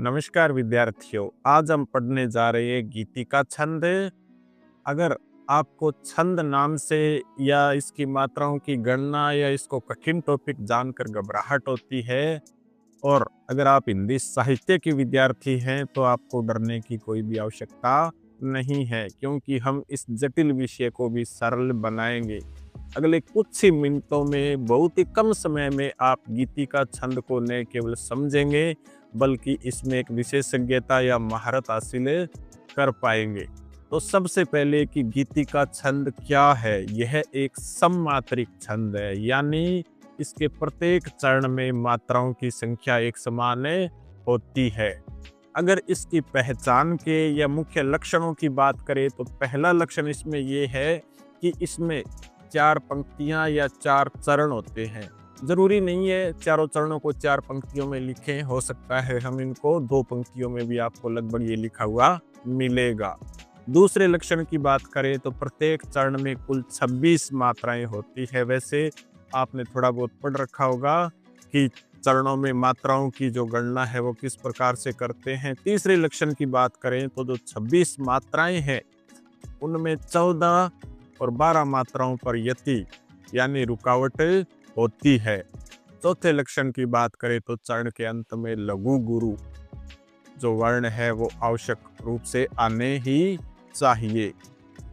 नमस्कार विद्यार्थियों, आज हम पढ़ने जा रहे हैं गीति का छंद। अगर आपको छंद नाम से या इसकी मात्राओं की गणना या इसको कठिन टॉपिक जानकर घबराहट होती है और अगर आप हिंदी साहित्य के विद्यार्थी हैं तो आपको डरने की कोई भी आवश्यकता नहीं है, क्योंकि हम इस जटिल विषय को भी सरल बनाएंगे। अगले कुछ ही मिनटों में, बहुत ही कम समय में आप गीति का छंद को न केवल समझेंगे बल्कि इसमें एक विशेषज्ञता या महारत हासिल कर पाएंगे। तो सबसे पहले कि गीति का छंद क्या है। यह एक सममात्रिक छंद है, यानी इसके प्रत्येक चरण में मात्राओं की संख्या एक समान होती है। अगर इसकी पहचान के या मुख्य लक्षणों की बात करें तो पहला लक्षण इसमें यह है कि इसमें 4 पंक्तियां या 4 चरण होते हैं। जरूरी नहीं है चारों चरणों को 4 पंक्तियों में लिखें, हो सकता है हम इनको 2 पंक्तियों में भी आपको लगभग ये लिखा हुआ मिलेगा। दूसरे लक्षण की बात करें तो प्रत्येक चरण में कुल 26 मात्राएं होती है। वैसे आपने थोड़ा बहुत पढ़ रखा होगा कि चरणों में मात्राओं की जो गणना है वो किस प्रकार से करते हैं। तीसरे लक्षण की बात करें तो जो 26 मात्राएं हैं उनमें 14 और 12 मात्राओं पर यति यानी रुकावट होती है। चौथे लक्षण की बात करें तो चरण के अंत में लघु गुरु जो वर्ण है वो आवश्यक रूप से आने ही चाहिए।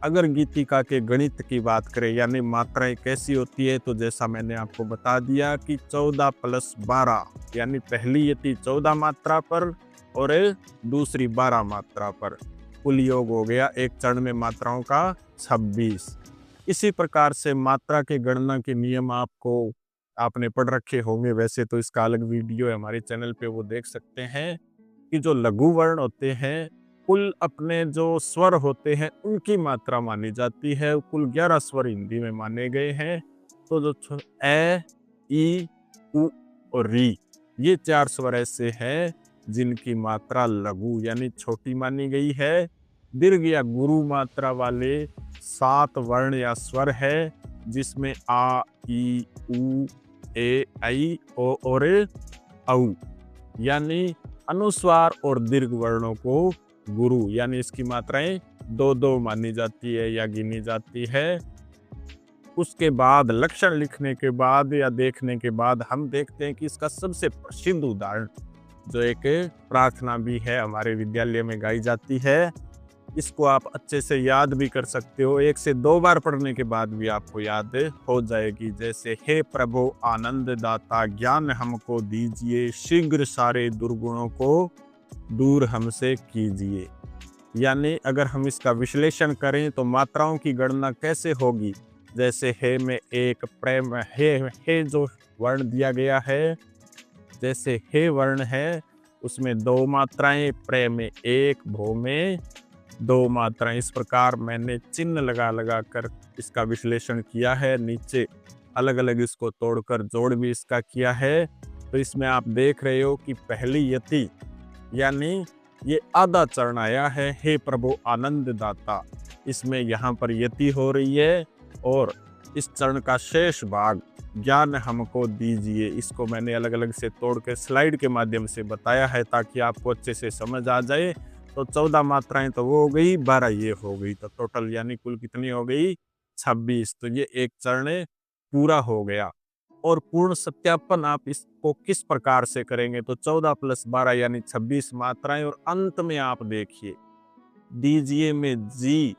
अगर गीतिका के गणित की बात करें यानी मात्राएं कैसी होती है, तो जैसा मैंने आपको बता दिया कि 14 + 12 यानी पहली यति 14 मात्रा पर और दूसरी 12 मात्रा पर, कुल योग हो गया एक चरण में मात्राओं का 26। इसी प्रकार से मात्रा के गणना के नियम आपने पढ़ रखे होंगे। वैसे तो इसका अलग वीडियो है हमारे चैनल पे, वो देख सकते हैं कि जो लघु वर्ण होते हैं कुल अपने जो स्वर होते हैं उनकी मात्रा मानी जाती है। कुल 11 स्वर हिंदी में माने गए हैं। तो जो ए, ई, उ और री, ये 4 स्वर ऐसे हैं जिनकी मात्रा लघु यानी छोटी मानी गई है। दीर्घ या गुरु मात्रा वाले 7 वर्ण या स्वर है, जिसमें आ, ई, उ, ए, ऐ, ओ और औ यानी अनुस्वार और दीर्घ वर्णों को गुरु यानी इसकी मात्राएं 2-2 मानी जाती है या गिनी जाती है। उसके बाद लक्षण लिखने के बाद या देखने के बाद हम देखते हैं कि इसका सबसे प्रसिद्ध उदाहरण जो एक प्रार्थना भी है हमारे विद्यालय में गाई जाती है, इसको आप अच्छे से याद भी कर सकते हो। 1 से 2 बार पढ़ने के बाद भी आपको याद हो जाएगी। जैसे हे प्रभु आनंद दाता ज्ञान हमको दीजिए, शीघ्र सारे दुर्गुणों को दूर हमसे कीजिए। यानी अगर हम इसका विश्लेषण करें तो मात्राओं की गणना कैसे होगी। जैसे हे में 1, प्रेम हे जो वर्ण दिया गया है, जैसे हे वर्ण है उसमें 2 मात्राएं, प्रे में 1, भो में 2 मात्राएं। इस प्रकार मैंने चिन्ह लगा कर इसका विश्लेषण किया है। नीचे अलग अलग इसको तोड़कर जोड़ भी इसका किया है। तो इसमें आप देख रहे हो कि पहली यति यानी ये आधा चरण आया है, हे प्रभु आनंद दाता, इसमें यहाँ पर यति हो रही है। और इस चरण का शेष भाग ज्ञान हमको दीजिए, इसको मैंने अलग अलग से तोड़ के स्लाइड के माध्यम से बताया है ताकि आपको अच्छे से समझ आ जाए। तो 14 मात्राएं तो वो हो गई, 12 ये हो गई, तो टोटल यानी कुल कितनी हो गई 26। तो ये एक चरण पूरा हो गया। और पूर्ण सत्यापन आप इसको किस प्रकार से करेंगे, तो 14 + 12 यानी 26 मात्राएं और अंत में आप देखिए दीजिए में जी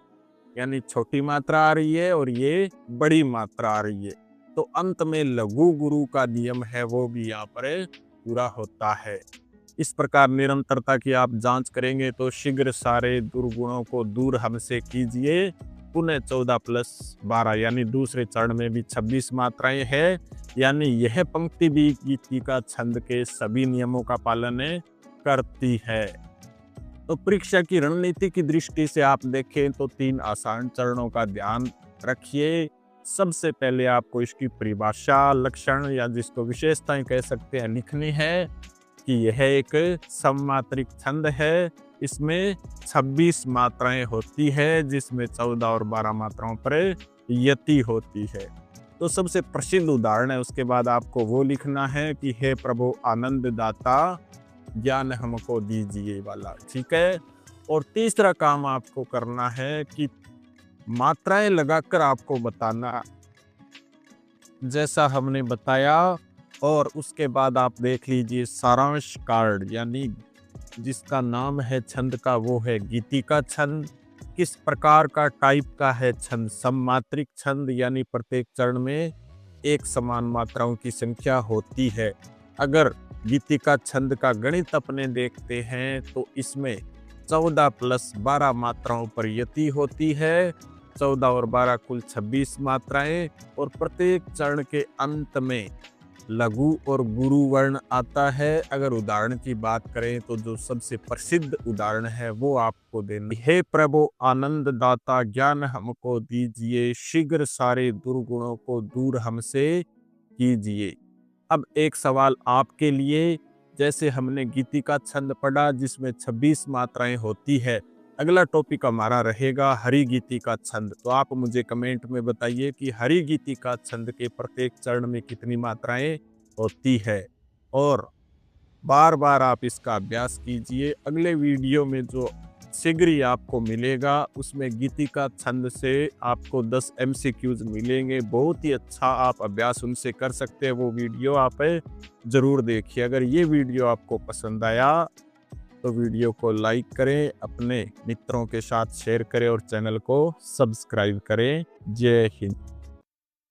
यानी छोटी मात्रा आ रही है और ये बड़ी मात्रा आ रही है। तो अंत में लघु गुरु का नियम है वो भी यहाँ पर पूरा होता है। इस प्रकार निरंतरता की आप जांच करेंगे तो शीघ्र सारे दुर्गुणों को दूर हमसे कीजिए, पुनः 14 + 12 यानी दूसरे चरण में भी 26 मात्राएं हैं। यानी यह पंक्ति भी गीति का छंद के सभी नियमों का पालन करती है। तो परीक्षा की रणनीति की दृष्टि से आप देखें तो 3 आसान चरणों का ध्यान रखिए। सबसे पहले आपको इसकी परिभाषा, लक्षण या जिसको विशेषताएं कह सकते हैं लिखनी है कि यह एक सममात्रिक छंद है। इसमें 26 मात्राएं होती है, जिसमें 14 और 12 मात्राओं पर यति होती है। तो सबसे प्रसिद्ध उदाहरण है। उसके बाद आपको वो लिखना है कि हे प्रभु आनंद दाता ज्ञान हमको दीजिए वाला, ठीक है। और तीसरा काम आपको करना है कि मात्राएं लगाकर आपको बताना, जैसा हमने बताया। और उसके बाद आप देख लीजिए सारांश कार्ड, यानी जिसका नाम है छंद का वो है गीतिका छंद। किस प्रकार का टाइप का है छंद? सममात्रिक छंद, यानी प्रत्येक चरण में एक समान मात्राओं की संख्या होती है। अगर गीतिका छंद का गणित अपने देखते हैं तो इसमें 14 + 12 मात्राओं पर यति होती है। 14 और 12 कुल 26 मात्राएं। और प्रत्येक चरण के अंत में लघु और गुरु वर्ण आता है। अगर उदाहरण की बात करें तो जो सबसे प्रसिद्ध उदाहरण है वो आपको देना। हे प्रभु आनंद दाता ज्ञान हमको दीजिए, शीघ्र सारे दुर्गुणों को दूर हमसे कीजिए। अब एक सवाल आपके लिए, जैसे हमने गीतिका छंद पढ़ा जिसमें 26 मात्राएं होती है, अगला टॉपिक हमारा रहेगा हरि गीतिका छंद। तो आप मुझे कमेंट में बताइए कि हरि गीतिका छंद के प्रत्येक चरण में कितनी मात्राएं होती है, और बार बार आप इसका अभ्यास कीजिए। अगले वीडियो में जो शीघ्र ही आपको मिलेगा उसमें गीतिका छंद से आपको 10 MCQs मिलेंगे। बहुत ही अच्छा आप अभ्यास उनसे कर सकते हैं। वो वीडियो आप जरूर देखिए। अगर ये वीडियो आपको पसंद आया तो वीडियो को लाइक करें, अपने मित्रों के साथ शेयर करें और चैनल को सब्सक्राइब करें। जय हिंद।